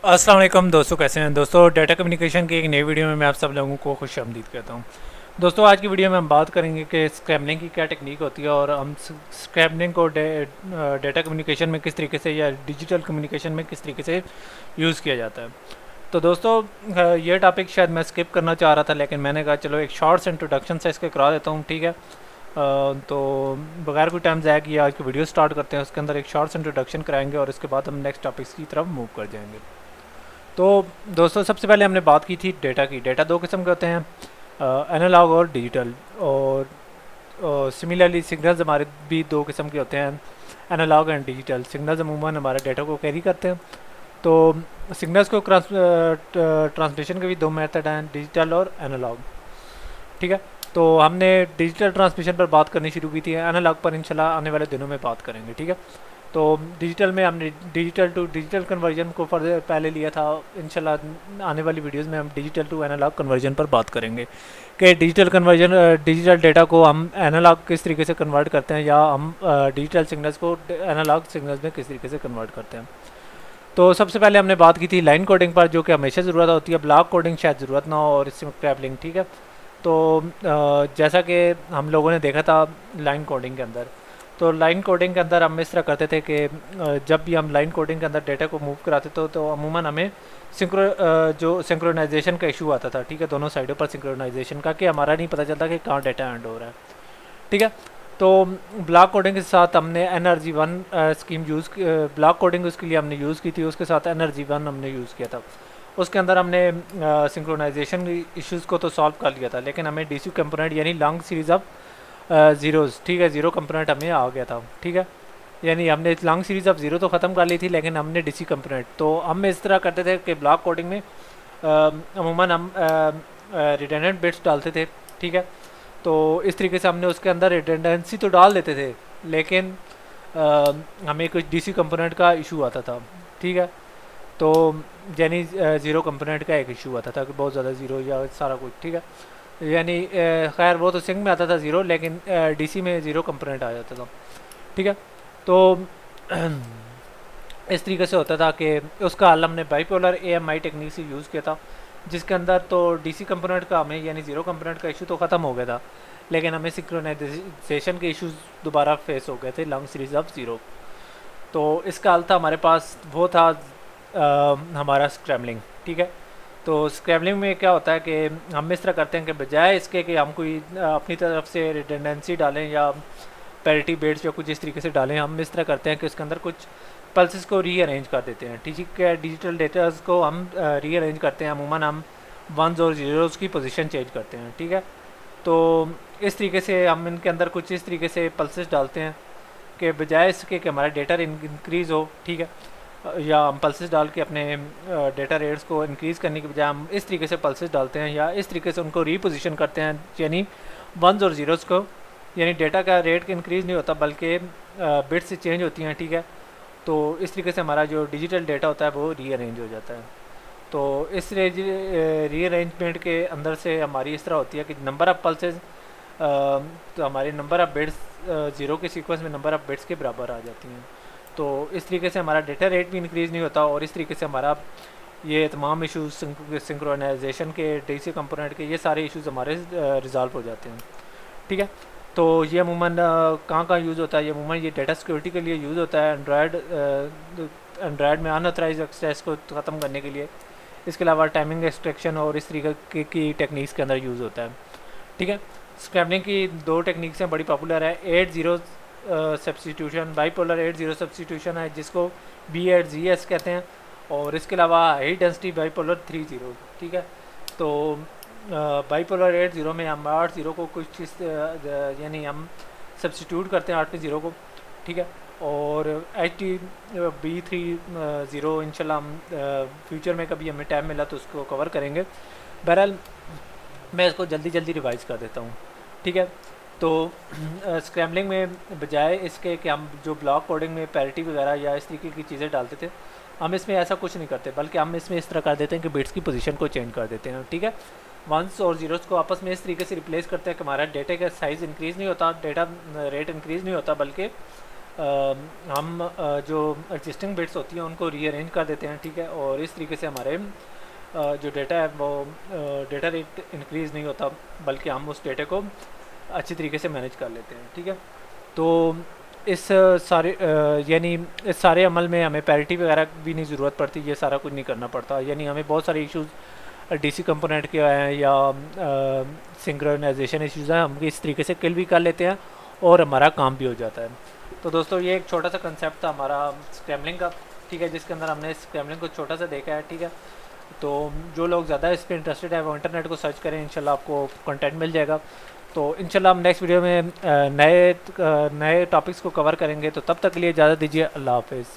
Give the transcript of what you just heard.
अस्सलाम वालेकुम दोस्तों, कैसे हैं दोस्तों। डाटा कम्युनिकेशन की एक नई वीडियो में मैं आप सब लोगों को खुशामदीद कहता हूं। दोस्तों, आज की वीडियो में हम बात करेंगे कि स्क्रैम्बलिंग की क्या टेक्निक होती है और हम स्क्रैम्बलिंग को डाटा कम्युनिकेशन में किस तरीके से या डिजिटल कम्युनिकेशन में किस तरीके से यूज़ किया जाता है। तो दोस्तों, ये टॉपिक शायद मैं स्किप करना चाह रहा था, लेकिन मैंने कहा चलो एक शॉर्ट्स इंट्रोडक्शन से इसके करा देता हूँ, ठीक है। तो बगैर कोई टाइम ज़ाया किए आज की वीडियो स्टार्ट करते हैं। उसके अंदर एक शॉर्ट्स इंट्रोडक्शन कराएंगे और इसके बाद हम नेक्स्ट टॉपिक्स की तरफ मूव कर जाएंगे। तो दोस्तों, सबसे पहले हमने बात की थी डेटा की। डेटा दो किस्म के होते हैं, एनालॉग और डिजिटल। और सिमिलरली सिग्नल्स हमारे भी दो किस्म के होते हैं, एनालॉग एंड डिजिटल। सिग्नल्स अमूमन हमारे डेटा को कैरी करते हैं। तो सिग्नल्स को ट्रांसमिशन के भी दो मेथड हैं, डिजिटल और एनालॉग, ठीक है। तो हमने डिजिटल ट्रांसमिशन पर बात करनी शुरू की थी, एनालॉग पर इंशाल्लाह आने वाले दिनों में बात करेंगे, ठीक है। तो डिजिटल में हमने डिजिटल टू डिजिटल कन्वर्जन को फर्दर पहले लिया था। इंशाल्लाह आने वाली वीडियोस में हम डिजिटल टू एनालॉग कन्वर्जन पर बात करेंगे कि डिजिटल कन्वर्जन, डिजिटल डेटा को हम एनालॉग किस तरीके से कन्वर्ट करते हैं या हम डिजिटल सिग्नल्स को एनालॉग सिग्नल्स में किस तरीके से कन्वर्ट करते हैं। तो सबसे पहले हमने बात की थी लाइन कोडिंग पर, जो कि हमेशा ज़रूरत होती है। ब्लॉक कोडिंग शायद ज़रूरत ना हो, और इससे स्क्रैम्बलिंग, ठीक है। तो जैसा कि हम लोगों ने देखा था लाइन कोडिंग के अंदर, तो लाइन कोडिंग के अंदर हम इस तरह करते थे कि जब भी हम लाइन कोडिंग के अंदर डेटा को मूव कराते थे तो अमूमन हमें जो सिंक्रोनाइजेशन का इशू आता था, ठीक है, दोनों साइडों पर सिंक्रोनाइजेशन का, कि हमारा नहीं पता चलता कि कहाँ डेटा एंड हो रहा है, ठीक है। तो ब्लॉक कोडिंग के साथ हमने NRG1 scheme use, block coding उसके लिए हमने यूज़ की थी, उसके साथ NRG1 हमने यूज़ किया था। उसके अंदर हमने सिंक्रोनाइजेशन इश्यूज़ को तो सॉल्व कर लिया था, लेकिन हमें DC कंपोनेंट यानी लॉन्ग सीरीज़ ऑफ ज़ीरोज़, ठीक है, ज़ीरो कंपोनेंट हमें आ गया था, ठीक है। यानी हमने लॉन्ग सीरीज़ ऑफ ज़ीरो तो ख़त्म कर ली थी, लेकिन हमने DC कंपोनेंट, तो हम इस तरह करते थे कि ब्लॉक कोडिंग में अमूमन हम रिडंडेंट बिट्स डालते थे, ठीक है। तो इस तरीके से हमने उसके अंदर रिडंडेंसी तो डाल देते थे, लेकिन हमें कुछ DC कंपोनेंट का इशू आता था, ठीक है। तो यानी ज़ीरो कंपोनेंट का एक इशू आता था कि बहुत ज़्यादा ज़ीरो या सारा कुछ, ठीक है। यानी खैर वो तो सिंक में आता था ज़ीरो, लेकिन DC में ज़ीरो कंपोनेंट आ जाता था, ठीक है। तो इस तरीके से होता था कि उसका हल हमने बाईपोलर AMI टेक्निक से यूज़ किया था, जिसके अंदर तो DC कंपोनेंट का हमें यानी ज़ीरो कंपोनेंट का इशू तो ख़त्म हो गया था, लेकिन हमें सिंक्रोनाइजेशन के इश्यूज दोबारा फेस हो गए थे, लॉन्ग सीरीज ऑफ ज़ीरो। तो इसका हल था हमारे पास, वो था हमारा स्क्रैम्बलिंग, ठीक है। तो स्क्रैम्बलिंग में क्या होता है कि हम इस तरह करते हैं कि बजाय इसके कि हम कोई अपनी तरफ से रिडंडेंसी डालें या पैरिटी बेट्स या कुछ इस तरीके से डालें, हम इस तरह करते हैं कि उसके अंदर कुछ पल्सेस को रीअरेंज कर देते हैं, ठीक है। डिजिटल डेटास को हम रीअरेंज करते हैं, अमूमन हम वंस और ज़ीरोज़ की पोजीशन चेंज करते हैं, ठीक है। तो इस तरीके से हम इनके अंदर कुछ इस तरीके से पल्सेस डालते हैं कि बजाय इसके कि हमारा डेटा इंक्रीज़ हो, ठीक है, या हम पल्सेस डाल के अपने डेटा रेट्स को इंक्रीज़ करने के बजाय हम इस तरीके से पल्सेस डालते हैं या इस तरीके से उनको रीपोजिशन करते हैं, यानी वंस और ज़ीरोज़ को, यानी डेटा का रेट इंक्रीज़ नहीं होता बल्कि बिट्स से चेंज होती हैं, ठीक है। तो इस तरीके से हमारा जो डिजिटल डेटा होता है वो रीअरेंज हो जाता है। तो इस रीअरेंजमेंट के अंदर से हमारी इस तरह होती है कि नंबर ऑफ़ पल्सेस, तो हमारे नंबर ऑफ़ बिट्स ज़ीरो के सीक्वेंस में नंबर ऑफ़ बिट्स के बराबर आ जाती हैं। तो इस तरीके से हमारा डेटा रेट भी इंक्रीज़ नहीं होता, और इस तरीके से हमारा ये तमाम इशूज़ सिंक्रोनाइजेशन के, DC कंपोनेंट के, ये सारे इशूज़ हमारे रिजॉल्व हो जाते हैं, ठीक है। तो ये अमूमन कहाँ कहाँ यूज़ होता है, ये अमूमन ये डेटा सिक्योरिटी के लिए यूज़ होता है, एंड्रॉयड में अनऑथराइज एक्सेस को ख़त्म करने के लिए। इसके अलावा टाइमिंग एक्सट्रैक्शन और इस तरीके की टेक्निक्स के अंदर यूज़ होता है, ठीक है। स्क्रैम्बलिंग की दो टेक्निक्स हैं, बड़ी पॉपुलर है। 8-0 सब्सटीट्यूशन, बाईपोलर 8-0 सब्सटीट्यूशन है, जिसको B8GS कहते हैं, और इसके अलावा हाई डेंसिटी बाईपोलर 3-0, ठीक है। तो बाईपोलर 8-0 में हम 8-0 को कुछ यानी हम सब्सटीट्यूट करते हैं 8-0 को, ठीक है। और HTB3-0 इंशाल्लाह हम फ्यूचर में कभी हमें टाइम मिला तो उसको कवर करेंगे। बहरहाल मैं इसको जल्दी जल्दी रिवाइज़ कर देता हूँ, ठीक है। तो स्क्रैम्बलिंग में बजाय इसके कि हम जो ब्लॉक कोडिंग में पैरिटी वगैरह या इस तरीके की चीज़ें डालते थे, हम इसमें ऐसा कुछ नहीं करते, बल्कि हम इसमें इस तरह कर देते हैं कि बिट्स की पोजीशन को चेंज कर देते हैं, ठीक है। वंस और ज़ीरोज़ को आपस में इस तरीके से रिप्लेस करते हैं कि हमारा डेटा का साइज़ इंक्रीज़ नहीं होता, डेटा रेट इंक्रीज़ नहीं होता, बल्कि हम जो एग्जिस्टिंग बिट्स होती हैं उनको रीअरेंज कर देते हैं, ठीक है। और इस तरीके से हमारे जो डेटा है वो डेटा रेट इंक्रीज़ नहीं होता, बल्कि हम उस डेटा को अच्छी तरीके से मैनेज कर लेते हैं, ठीक है। तो इस सारे यानी इस सारे अमल में हमें पैरिटी वगैरह भी नहीं ज़रूरत पड़ती, ये सारा कुछ नहीं करना पड़ता। यानी हमें बहुत सारे इश्यूज़ डीसी कंपोनेंट के हैं या सिंक्रोनाइजेशन इश्यूज़ हैं, हम इस तरीके से किल भी कर लेते हैं और हमारा काम भी हो जाता है। तो दोस्तों ये एक छोटा सा कंसेप्ट था हमारा स्क्रैम्बलिंग का, ठीक है, जिसके अंदर हमने स्क्रैम्बलिंग को छोटा सा देखा है, ठीक है। तो जो लोग ज़्यादा इस पर इंटरेस्टेड है वो इंटरनेट को सर्च करें, इंशाल्लाह आपको कंटेंट मिल जाएगा। तो इंशाल्लाह हम नेक्स्ट वीडियो में नए टॉपिक्स को कवर करेंगे। तो तब तक के लिए इजाज़त दीजिए, अल्लाह हाफिज़।